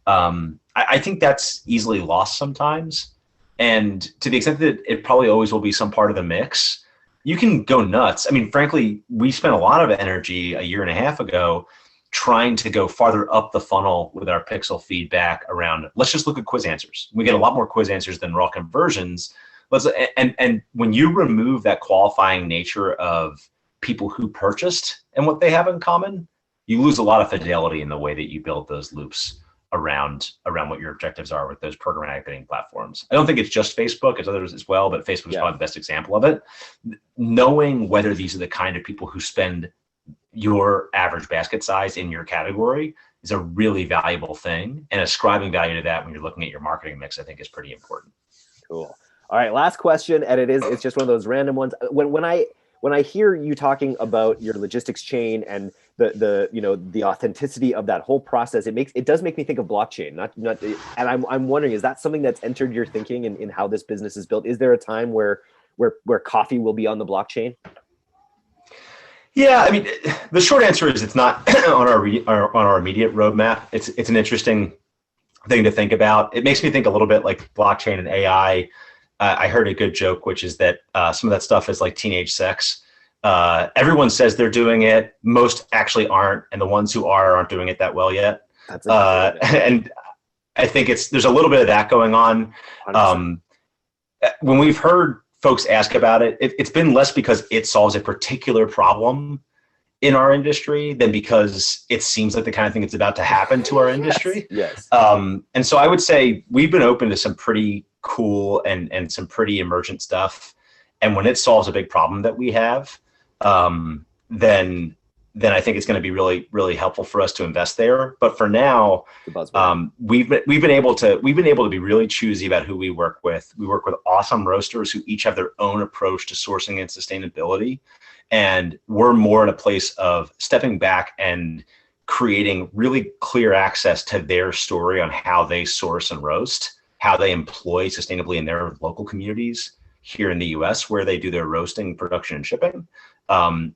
I think that's easily lost sometimes. And to the extent that it probably always will be some part of the mix, you can go nuts. I mean, frankly, we spent a lot of energy a year and a half ago trying to go farther up the funnel with our pixel feedback around, let's just look at quiz answers. We get a lot more quiz answers than raw conversions. And when you remove that qualifying nature of people who purchased and what they have in common, you lose a lot of fidelity in the way that you build those loops around what your objectives are with those programmatic bidding platforms. I don't think it's just Facebook, it's others as well, but Facebook is probably the best example of it. Knowing whether these are the kind of people who spend your average basket size in your category is a really valuable thing, and ascribing value to that when you're looking at your marketing mix, I think, is pretty important. Cool. All right, last question, and it's just one of those random ones. When I hear you talking about your logistics chain and the authenticity of that whole process, it does make me think of blockchain. And I'm wondering, is that something that's entered your thinking in how this business is built? Is there a time where coffee will be on the blockchain? Yeah, I mean, the short answer is it's not on our immediate roadmap. It's an interesting thing to think about. It makes me think a little bit like blockchain and AI. I heard a good joke, which is that some of that stuff is like teenage sex. Everyone says they're doing it. Most actually aren't. And the ones who aren't doing it that well yet. And I think there's a little bit of that going on. When we've heard folks ask about it, it's been less because it solves a particular problem in our industry than because it seems like the kind of thing that's about to happen to our industry. Yes. And so I would say we've been open to some pretty cool and some pretty emergent stuff. And when it solves a big problem that we have, then I think it's going to be really, really helpful for us to invest there. But for now, we've been able to be really choosy about who we work with. We work with awesome roasters who each have their own approach to sourcing and sustainability. And we're more in a place of stepping back and creating really clear access to their story on how they source and roast, how they employ sustainably in their local communities here in the US where they do their roasting, production, and shipping,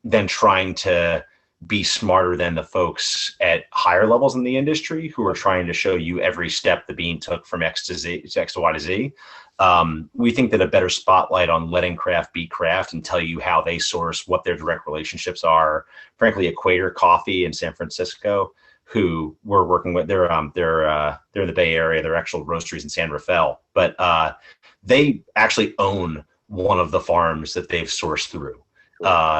than trying to be smarter than the folks at higher levels in the industry who are trying to show you every step the bean took from X to Y to Z. We think that a better spotlight on letting craft be craft and tell you how they source, what their direct relationships are. Frankly, Equator Coffee in San Francisco, who we're working with, they're in the Bay Area. They're actual roasteries in San Rafael, but they actually own one of the farms that they've sourced through.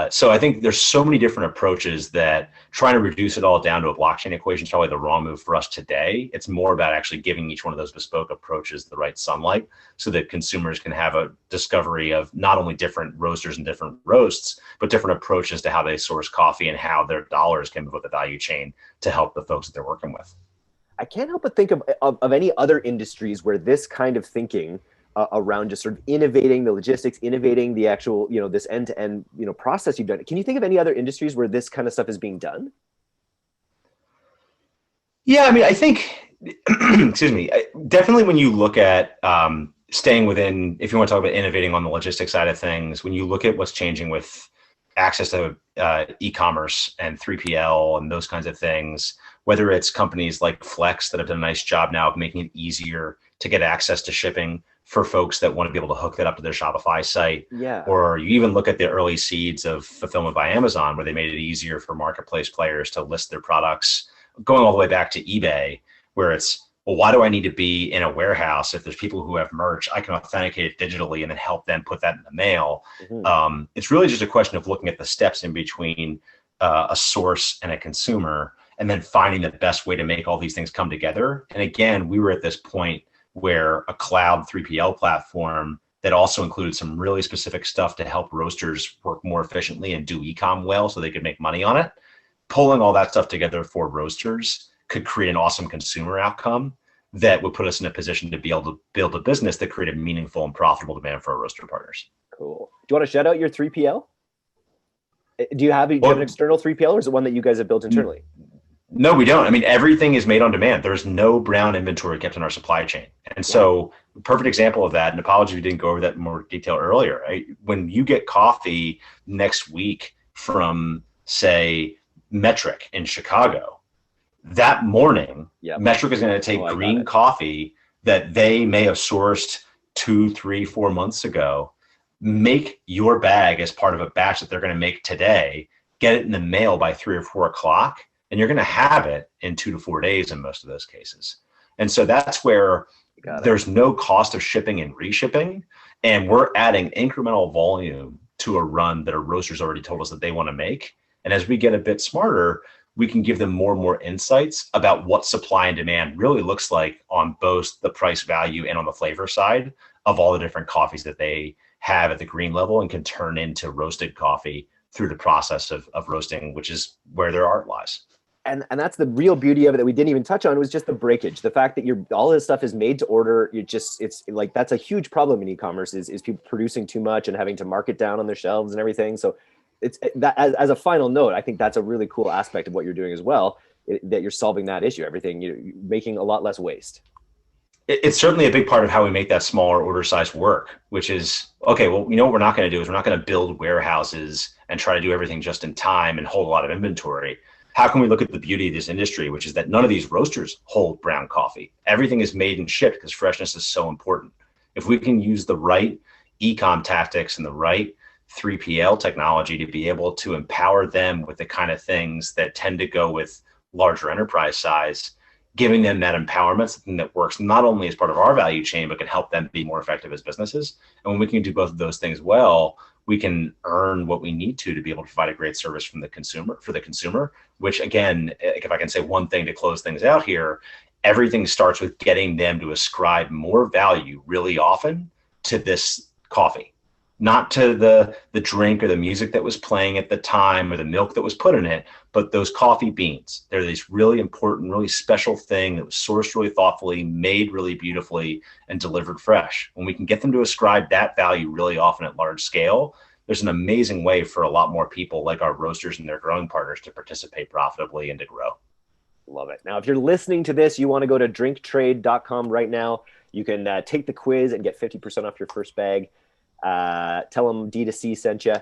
So I think there's so many different approaches that trying to reduce it all down to a blockchain equation is probably the wrong move for us today. It's more about actually giving each one of those bespoke approaches the right sunlight so that consumers can have a discovery of not only different roasters and different roasts, but different approaches to how they source coffee and how their dollars can move up the value chain to help the folks that they're working with. I can't help but think of any other industries where this kind of thinking around just sort of innovating the logistics, innovating the actual, this end-to-end, process you've done. Can you think of any other industries where this kind of stuff is being done? Yeah, I mean, I think, excuse me, definitely when you look at staying within, if you want to talk about innovating on the logistics side of things, when you look at what's changing with access to e-commerce and 3PL and those kinds of things, whether it's companies like Flex that have done a nice job now of making it easier to get access to shipping for folks that want to be able to hook that up to their Shopify site. Yeah. Or you even look at the early seeds of fulfillment by Amazon, where they made it easier for marketplace players to list their products, going all the way back to eBay, where it's, well, why do I need to be in a warehouse if there's people who have merch? I can authenticate it digitally and then help them put that in the mail. Mm-hmm. It's really just a question of looking at the steps in between a source, and a consumer, and then finding the best way to make all these things come together. And again, we were at this point where a cloud 3PL platform that also included some really specific stuff to help roasters work more efficiently and do e-com well so they could make money on it. Pulling all that stuff together for roasters could create an awesome consumer outcome that would put us in a position to be able to build a business that created meaningful and profitable demand for our roaster partners. Cool. Do you want to shout out your 3PL? Do you have an external 3PL, or is it one that you guys have built internally? No, we don't. I mean, everything is made on demand. There's no brown inventory kept in our supply chain. And so perfect example of that, and apologies if we didn't go over that in more detail earlier, right? When you get coffee next week from, say, Metric in Chicago, that morning, Metric is going to take green coffee that they may have sourced 2, 3, 4 months ago, make your bag as part of a batch that they're going to make today, get it in the mail by 3 or 4 o'clock, and you're going to have it in 2 to 4 days in most of those cases. And so that's where there's no cost of shipping and reshipping, and we're adding incremental volume to a run that our roasters already told us that they want to make. And as we get a bit smarter, we can give them more and more insights about what supply and demand really looks like on both the price value and on the flavor side of all the different coffees that they have at the green level, and can turn into roasted coffee through the process of roasting, which is where their art lies. And that's the real beauty of it that we didn't even touch on, was just the breakage. The fact that all this stuff is made to order. It's like, that's a huge problem in e-commerce is people producing too much and having to mark it down on their shelves and everything. So it's that, as a final note, I think that's a really cool aspect of what you're doing as well, that you're solving that issue. Everything, you're making a lot less waste. It's certainly a big part of how we make that smaller order size work, which is, okay, well, you know what we're not going to do is we're not going to build warehouses and try to do everything just in time and hold a lot of inventory. How can we look at the beauty of this industry, which is that none of these roasters hold brown coffee. Everything is made and shipped because freshness is so important. If we can use the right e-com tactics and the right 3PL technology to be able to empower them with the kind of things that tend to go with larger enterprise size, giving them that empowerment, something that works not only as part of our value chain, but can help them be more effective as businesses. And when we can do both of those things well, we can earn what we need to be able to provide a great service for the consumer, which again, if I can say one thing to close things out here, everything starts with getting them to ascribe more value really often to this coffee, not to the drink or the music that was playing at the time or the milk that was put in it, but those coffee beans. They're this really important, really special thing that was sourced really thoughtfully, made really beautifully, and delivered fresh. When we can get them to ascribe that value really often at large scale, there's an amazing way for a lot more people like our roasters and their growing partners to participate profitably and to grow. Love it. Now, if you're listening to this, you want to go to drinktrade.com right now. You can take the quiz and get 50% off your first bag. Tell them D2C sent you.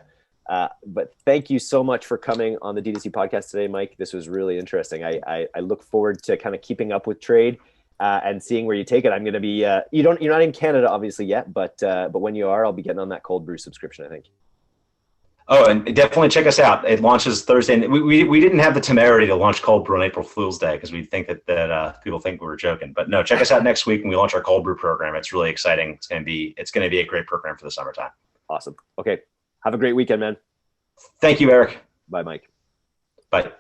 But thank you so much for coming on the D2C podcast today, Mike. This was really interesting. I look forward to kind of keeping up with trade and seeing where you take it. I'm going to be, you're not in Canada obviously yet, but when you are, I'll be getting on that cold brew subscription, I think. Oh, and definitely check us out. It launches Thursday. And we didn't have the temerity to launch cold brew on April Fool's Day because we think that people think we were joking. But no, check us out next week when we launch our cold brew program. It's really exciting. It's going to be a great program for the summertime. Awesome. Okay. Have a great weekend, man. Thank you, Eric. Bye, Mike. Bye.